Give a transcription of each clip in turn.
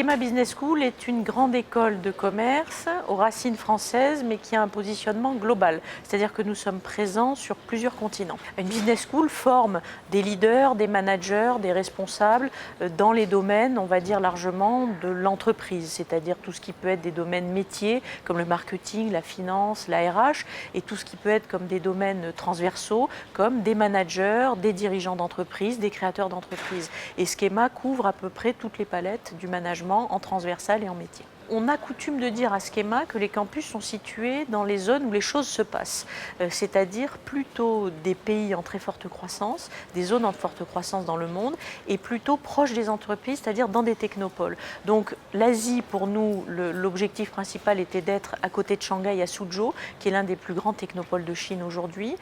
Schema Business School est une grande école de commerce aux racines françaises, mais qui a un positionnement global. C'est-à-dire que nous sommes présents sur plusieurs continents. Une business school forme des leaders, des managers, des responsables dans les domaines, on va dire largement, de l'entreprise. C'est-à-dire tout ce qui peut être des domaines métiers, comme le marketing, la finance, la RH, et tout ce qui peut être comme des domaines transversaux, comme des managers, des dirigeants d'entreprise, des créateurs d'entreprise. Et Schema couvre à peu près toutes les palettes du management en transversal et en métier. On a coutume de dire à Schema que les campus sont situés dans les zones où les choses se passent, c'est-à-dire plutôt des pays en très forte croissance, des zones en forte croissance dans le monde, et plutôt proches des entreprises, c'est-à-dire dans des technopoles. Donc l'Asie, pour nous, l'objectif principal était d'être à côté de Shanghai, à Suzhou, qui est l'un des plus grands technopoles de Chine aujourd'hui.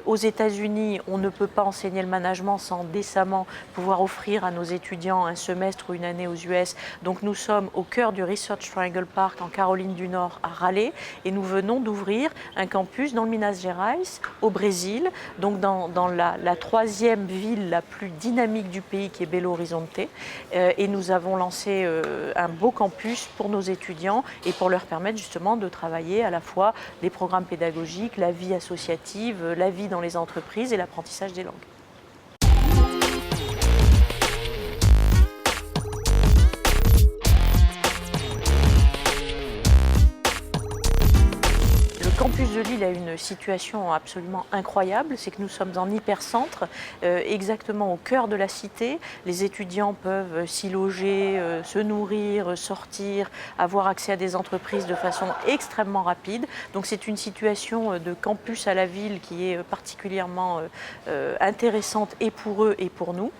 Aux États-Unis, on ne peut pas enseigner le management sans décemment pouvoir offrir à nos étudiants un semestre ou une année aux US. Donc nous sommes au cœur du Research Triangle Park en Caroline du Nord à Raleigh, et nous venons d'ouvrir un campus dans le Minas Gerais au Brésil, donc dans la troisième ville la plus dynamique du pays qui est Belo Horizonte, et nous avons lancé un beau campus pour nos étudiants et pour leur permettre justement de travailler à la fois les programmes pédagogiques, la vie associative, la vie dans les entreprises et l'apprentissage des langues. Le campus de Lille a une situation absolument incroyable, c'est que nous sommes en hypercentre, exactement au cœur de la cité. Les étudiants peuvent s'y loger, se nourrir, sortir, avoir accès à des entreprises de façon extrêmement rapide. Donc c'est une situation de campus à la ville qui est particulièrement intéressante et pour eux et pour nous.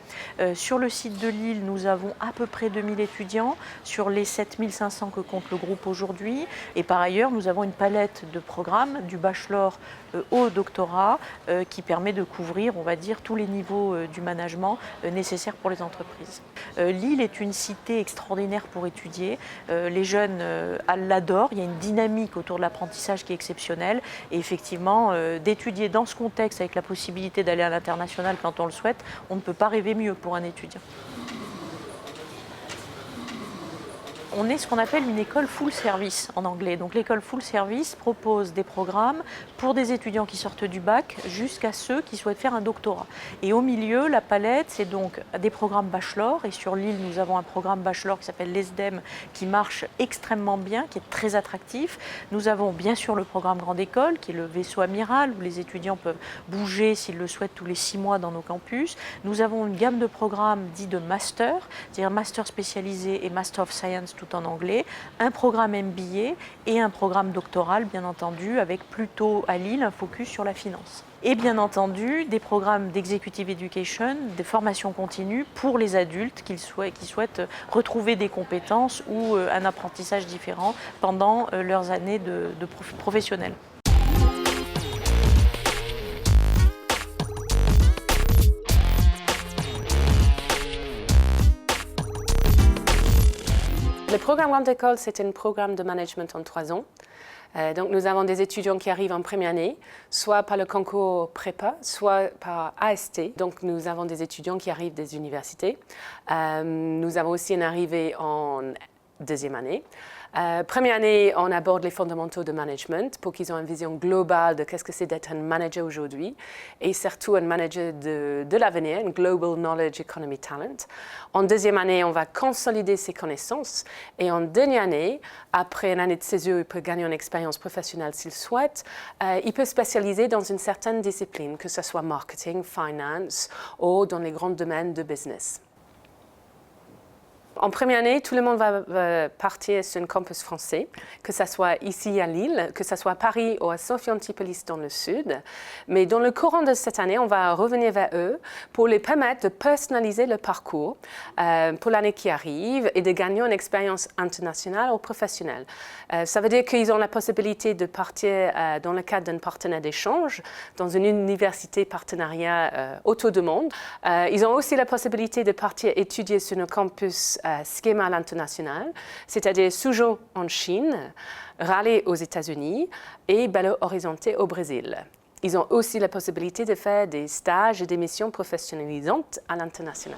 Sur le site de Lille, nous avons à peu près 2000 étudiants sur les 7500 que compte le groupe aujourd'hui. Et par ailleurs, nous avons une palette de programmes du bachelor au doctorat qui permet de couvrir, on va dire, tous les niveaux du management nécessaires pour les entreprises. Lille est une cité extraordinaire pour étudier. Les jeunes l'adorent. Il y a une dynamique autour de l'apprentissage qui est exceptionnelle. Et effectivement, d'étudier dans ce contexte avec la possibilité d'aller à l'international quand on le souhaite, on ne peut pas rêver mieux pour un étudiant. On est ce qu'on appelle une école full service en anglais. Donc l'école full service propose des programmes pour des étudiants qui sortent du bac jusqu'à ceux qui souhaitent faire un doctorat. Et au milieu, la palette, c'est donc des programmes bachelor. Et sur Lille, nous avons un programme bachelor qui s'appelle l'ESDEM qui marche extrêmement bien, qui est très attractif. Nous avons bien sûr le programme grande école qui est le vaisseau amiral où les étudiants peuvent bouger s'ils le souhaitent tous les 6 mois dans nos campus. Nous avons une gamme de programmes dits de master, c'est-à-dire master spécialisé et master of science tout en anglais, un programme MBA et un programme doctoral bien entendu avec plutôt à Lille un focus sur la finance. Et bien entendu des programmes d'executive education, des formations continues pour les adultes qui souhaitent retrouver des compétences ou un apprentissage différent pendant leurs années de professionnels. Le programme Grande École, c'est un programme de management en 3 ans. Donc nous avons des étudiants qui arrivent en première année, soit par le concours prépa, soit par AST. Donc nous avons des étudiants qui arrivent des universités. Nous avons aussi une arrivée en deuxième année. Première année, on aborde les fondamentaux de management pour qu'ils aient une vision globale de qu'est-ce que c'est d'être un manager aujourd'hui et surtout un manager de l'avenir, un Global Knowledge Economy Talent. En deuxième année, on va consolider ses connaissances et en dernière année, après une année de césure, il peut gagner une expérience professionnelle s'il souhaite. Il peut spécialiser dans une certaine discipline, que ce soit marketing, finance ou dans les grands domaines de business. En première année, tout le monde va partir sur un campus français, que ce soit ici à Lille, que ce soit à Paris ou à Sophie-Antipolis dans le sud. Mais dans le courant de cette année, on va revenir vers eux pour les permettre de personnaliser le parcours pour l'année qui arrive et de gagner une expérience internationale ou professionnelle. Ça veut dire qu'ils ont la possibilité de partir dans le cadre d'un partenaire d'échange, dans une université partenariat autour du monde. Ils ont aussi la possibilité de partir étudier sur nos campus Schema à l'international, c'est-à-dire Suzhou en Chine, Raleigh aux États-Unis et Belo Horizonte au Brésil. Ils ont aussi la possibilité de faire des stages et des missions professionnalisantes à l'international.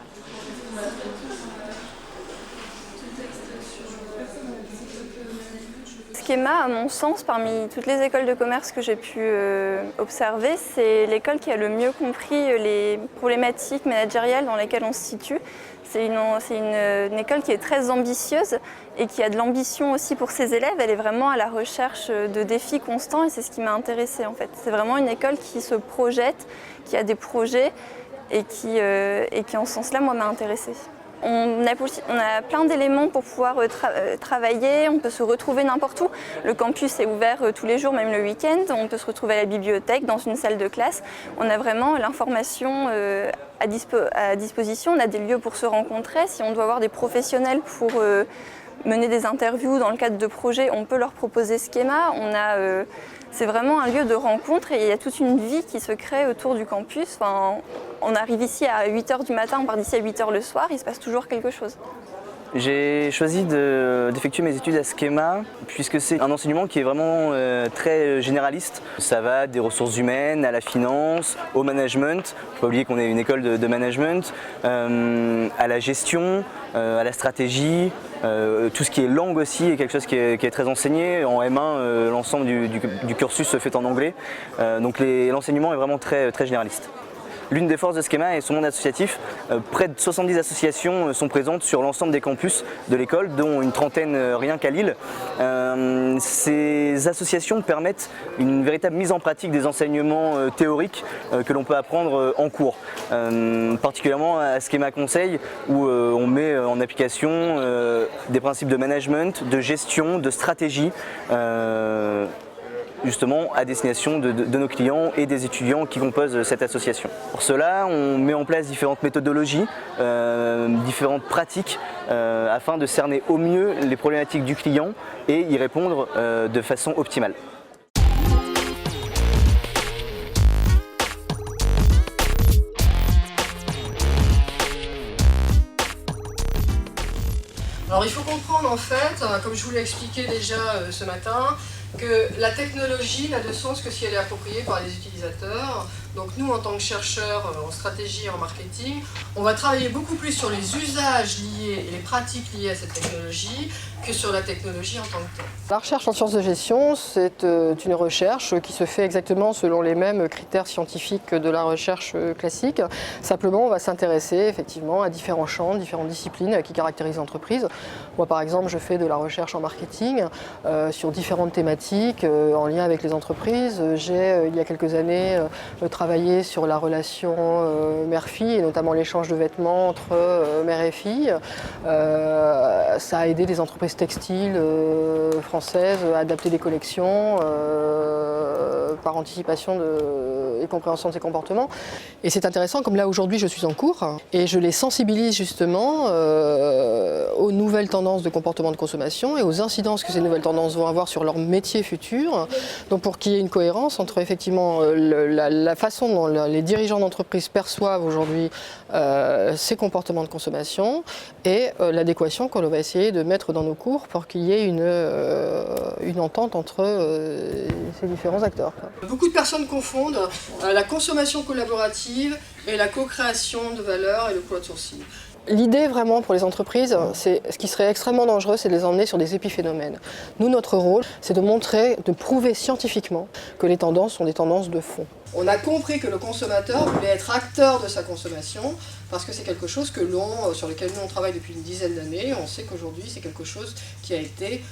Schema, à mon sens, parmi toutes les écoles de commerce que j'ai pu observer, c'est l'école qui a le mieux compris les problématiques managériales dans lesquelles on se situe. C'est une école qui est très ambitieuse et qui a de l'ambition aussi pour ses élèves. Elle est vraiment à la recherche de défis constants et c'est ce qui m'a intéressée en fait. C'est vraiment une école qui se projette, qui a des projets et qui en ce sens-là, moi, m'a intéressée. On a plein d'éléments pour pouvoir travailler, on peut se retrouver n'importe où. Le campus est ouvert tous les jours, même le week-end. On peut se retrouver à la bibliothèque, dans une salle de classe. On a vraiment l'information à disposition. On a des lieux pour se rencontrer. Si on doit avoir des professionnels pour mener des interviews dans le cadre de projets, on peut leur proposer Schema. C'est vraiment un lieu de rencontre et il y a toute une vie qui se crée autour du campus. Enfin, on arrive ici à 8h du matin, on part d'ici à 8h le soir, il se passe toujours quelque chose. J'ai choisi d'effectuer mes études à Schema puisque c'est un enseignement qui est vraiment très généraliste. Ça va des ressources humaines à la finance, au management, il ne faut pas oublier qu'on est une école de management, à la gestion, à la stratégie, tout ce qui est langue aussi est quelque chose qui est très enseigné. En M1, l'ensemble du cursus se fait en anglais, donc l'enseignement est vraiment très généraliste. L'une des forces de Schema est son monde associatif. Près de 70 associations sont présentes sur l'ensemble des campus de l'école, dont une trentaine rien qu'à Lille. Ces associations permettent une véritable mise en pratique des enseignements théoriques que l'on peut apprendre en cours. Particulièrement à Schema Conseil, où on met en application des principes de management, de gestion, de stratégie, justement à destination de nos clients et des étudiants qui composent cette association. Pour cela, on met en place différentes méthodologies, différentes pratiques afin de cerner au mieux les problématiques du client et y répondre de façon optimale. Alors il faut comprendre en fait, comme je vous l'ai expliqué déjà ce matin, que la technologie n'a de sens que si elle est appropriée par les utilisateurs. Donc nous, en tant que chercheurs en stratégie et en marketing, on va travailler beaucoup plus sur les usages liés et les pratiques liées à cette technologie que sur la technologie en tant que telle. La recherche en sciences de gestion, c'est une recherche qui se fait exactement selon les mêmes critères scientifiques que de la recherche classique. Simplement, on va s'intéresser effectivement à différents champs, différentes disciplines qui caractérisent l'entreprise. Moi, par exemple, je fais de la recherche en marketing sur différentes thématiques en lien avec les entreprises. J'ai, il y a quelques années, travaillé sur la relation mère-fille et notamment l'échange de vêtements entre mère et fille. Ça a aidé des entreprises textiles françaises à adapter des collections par anticipation et compréhension de ces comportements. Et c'est intéressant, comme là aujourd'hui je suis en cours et je les sensibilise justement aux nouvelles tendances de comportement de consommation et aux incidences que ces nouvelles tendances vont avoir sur leur métier futur. Donc pour qu'il y ait une cohérence entre effectivement la façon dont les dirigeants d'entreprise perçoivent aujourd'hui ces comportements de consommation et l'adéquation qu'on va essayer de mettre dans nos cours pour qu'il y ait une entente entre ces différents acteurs. Beaucoup de personnes confondent la consommation collaborative et la co-création de valeur et le crowdsourcing. L'idée vraiment pour les entreprises, c'est ce qui serait extrêmement dangereux, c'est de les emmener sur des épiphénomènes. Nous, notre rôle, c'est de montrer, de prouver scientifiquement que les tendances sont des tendances de fond. On a compris que le consommateur voulait être acteur de sa consommation parce que c'est quelque chose sur lequel nous on travaille depuis une dizaine d'années. On sait qu'aujourd'hui c'est quelque chose qui a été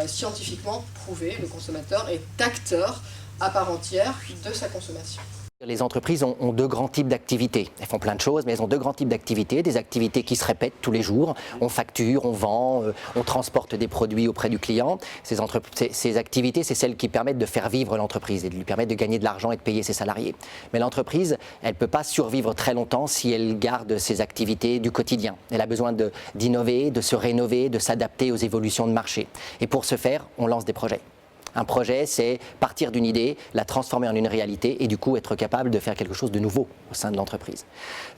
scientifiquement prouvé. Le consommateur est acteur à part entière de sa consommation. Les entreprises ont deux grands types d'activités. Elles font plein de choses, mais elles ont deux grands types d'activités. Des activités qui se répètent tous les jours. On facture, on vend, on transporte des produits auprès du client. Ces activités, c'est celles qui permettent de faire vivre l'entreprise et de lui permettre de gagner de l'argent et de payer ses salariés. Mais l'entreprise, elle ne peut pas survivre très longtemps si elle garde ses activités du quotidien. Elle a besoin d'innover, de se rénover, de s'adapter aux évolutions de marché. Et pour ce faire, on lance des projets. Un projet, c'est partir d'une idée, la transformer en une réalité et du coup être capable de faire quelque chose de nouveau au sein de l'entreprise.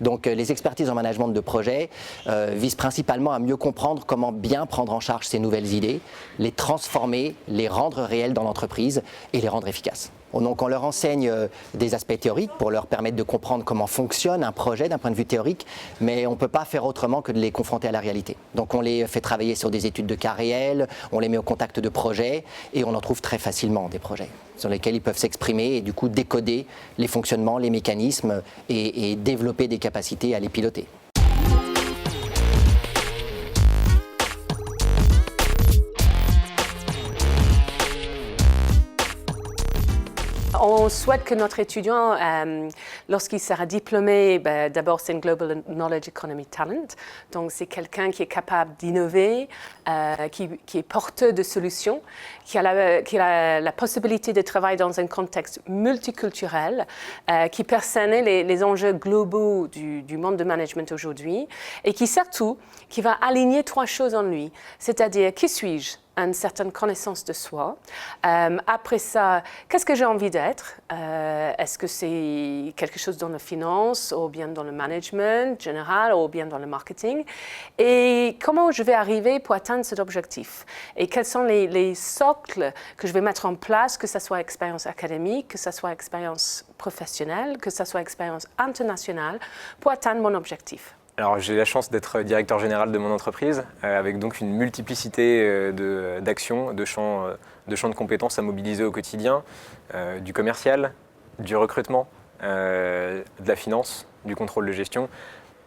Donc les expertises en management de projet visent principalement à mieux comprendre comment bien prendre en charge ces nouvelles idées, les transformer, les rendre réelles dans l'entreprise et les rendre efficaces. Donc on leur enseigne des aspects théoriques pour leur permettre de comprendre comment fonctionne un projet d'un point de vue théorique, mais on ne peut pas faire autrement que de les confronter à la réalité. Donc on les fait travailler sur des études de cas réels, on les met au contact de projets et on en trouve très facilement des projets sur lesquels ils peuvent s'exprimer et du coup décoder les fonctionnements, les mécanismes et développer des capacités à les piloter. On souhaite que notre étudiant, lorsqu'il sera diplômé, d'abord c'est une Global Knowledge Economy Talent, donc c'est quelqu'un qui est capable d'innover, qui est porteur de solutions, qui a la possibilité de travailler dans un contexte multiculturel, qui percerne les enjeux globaux du monde de management aujourd'hui et qui surtout qui va aligner 3 choses en lui, c'est-à-dire qui suis-je ? Une certaine connaissance de soi. Après ça, qu'est-ce que j'ai envie d'être? Est-ce que c'est quelque chose dans la finance, ou bien dans le management général, ou bien dans le marketing? Et comment je vais arriver pour atteindre cet objectif? Et quels sont les socles que je vais mettre en place, que ce soit expérience académique, que ce soit expérience professionnelle, que ce soit expérience internationale, pour atteindre mon objectif? Alors j'ai la chance d'être directeur général de mon entreprise, avec donc une multiplicité d'actions, de champs de compétences à mobiliser au quotidien, du commercial, du recrutement, de la finance, du contrôle de gestion.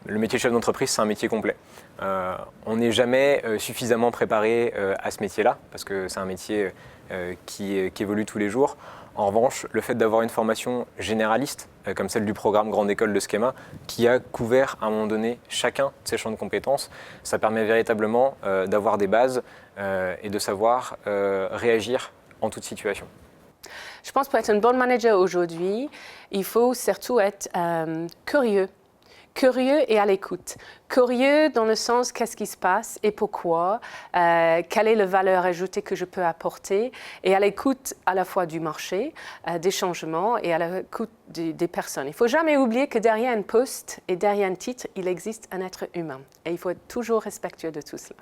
Le métier de chef d'entreprise, c'est un métier complet. On n'est jamais suffisamment préparé à ce métier-là, parce que c'est un métier qui évolue tous les jours. En revanche, le fait d'avoir une formation généraliste, comme celle du programme Grande École de Schema, qui a couvert à un moment donné chacun de ces champs de compétences, ça permet véritablement d'avoir des bases et de savoir réagir en toute situation. Je pense que pour être un bon manager aujourd'hui, il faut surtout être curieux. Curieux et à l'écoute. Curieux dans le sens qu'est-ce qui se passe et pourquoi, quelle est la valeur ajoutée que je peux apporter, et à l'écoute à la fois du marché, des changements et à l'écoute des personnes. Il ne faut jamais oublier que derrière un poste et derrière un titre, il existe un être humain et il faut être toujours respectueux de tout cela.